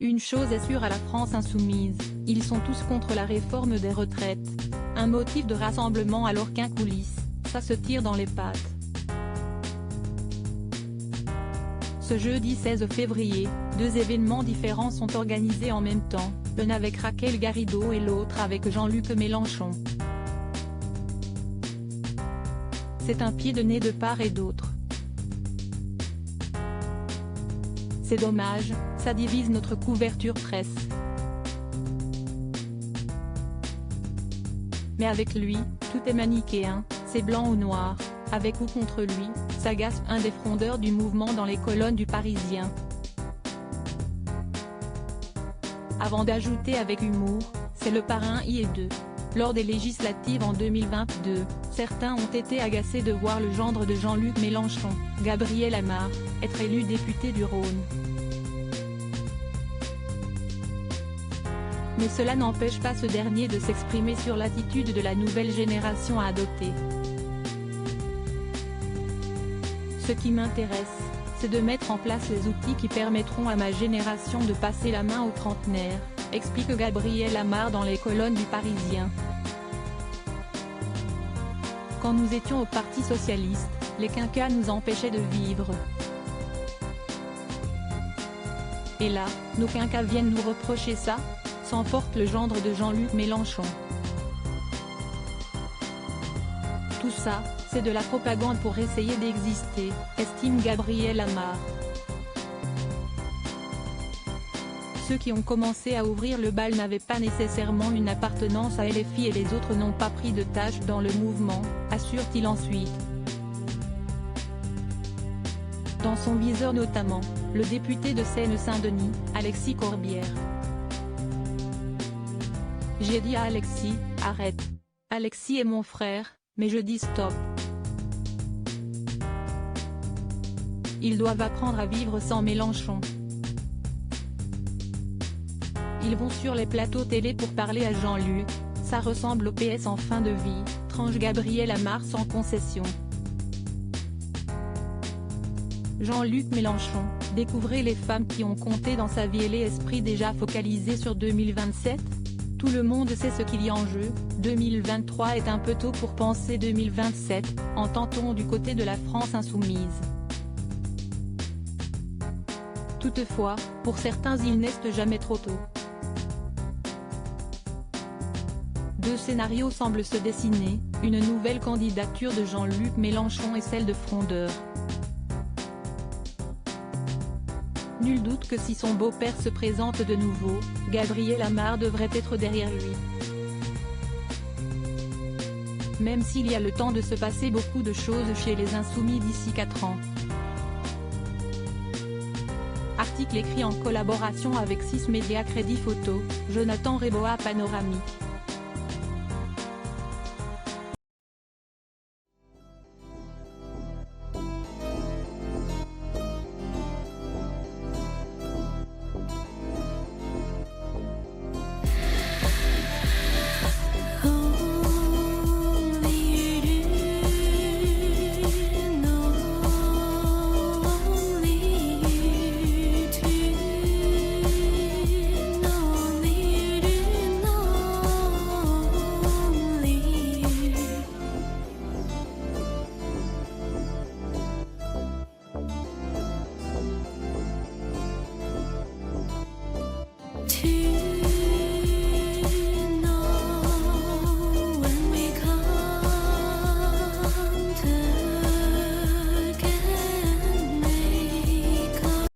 Une chose est sûre à la France insoumise, ils sont tous contre la réforme des retraites. Un motif de rassemblement alors qu'un coulisse, ça se tire dans les pattes. Ce jeudi 16 février, deux événements différents sont organisés en même temps, l'un avec Raquel Garrido et l'autre avec Jean-Luc Mélenchon. C'est un pied de nez de part et d'autre. C'est dommage, ça divise notre couverture presse. Mais avec lui, tout est manichéen, c'est blanc ou noir, avec ou contre lui, s'agace un des frondeurs du mouvement dans les colonnes du Parisien. Avant d'ajouter avec humour, c'est le parrain I2. Lors des législatives en 2022, certains ont été agacés de voir le gendre de Jean-Luc Mélenchon, Gabriel Amar, être élu député du Rhône. Mais cela n'empêche pas ce dernier de s'exprimer sur l'attitude de la nouvelle génération à adopter. Ce qui m'intéresse, c'est de mettre en place les outils qui permettront à ma génération de passer la main aux trentenaires, explique Gabriel Amar dans les colonnes du Parisien. Quand nous étions au Parti socialiste, les quinquas nous empêchaient de vivre. Et là, nos quinquas viennent nous reprocher ça, s'emporte le gendre de Jean-Luc Mélenchon. Tout ça, c'est de la propagande pour essayer d'exister, estime Gabriel Amar. Ceux qui ont commencé à ouvrir le bal n'avaient pas nécessairement une appartenance à LFI et les autres n'ont pas pris de tâche dans le mouvement, assure-t-il ensuite. Dans son viseur notamment, le député de Seine-Saint-Denis, Alexis Corbière. J'ai dit à Alexis, arrête. Alexis est mon frère, mais je dis stop. Ils doivent apprendre à vivre sans Mélenchon. Ils vont sur les plateaux télé pour parler à Jean-Luc, ça ressemble au PS en fin de vie, tranche Gabriel Amar sans concession. Jean-Luc Mélenchon, découvrez les femmes qui ont compté dans sa vie et les esprits déjà focalisés sur 2027 ? Tout le monde sait ce qu'il y a en jeu, 2023 est un peu tôt pour penser 2027, entend-on du côté de la France insoumise. Toutefois, pour certains il n'est jamais trop tôt. Deux scénarios semblent se dessiner, une nouvelle candidature de Jean-Luc Mélenchon et celle de Frondeur. Nul doute que si son beau-père se présente de nouveau, Gabriel Amar devrait être derrière lui. Même s'il y a le temps de se passer beaucoup de choses chez les Insoumis d'ici 4 ans. Article écrit en collaboration avec 6 médias Crédit Photo, Jonathan Reboa Panoramique.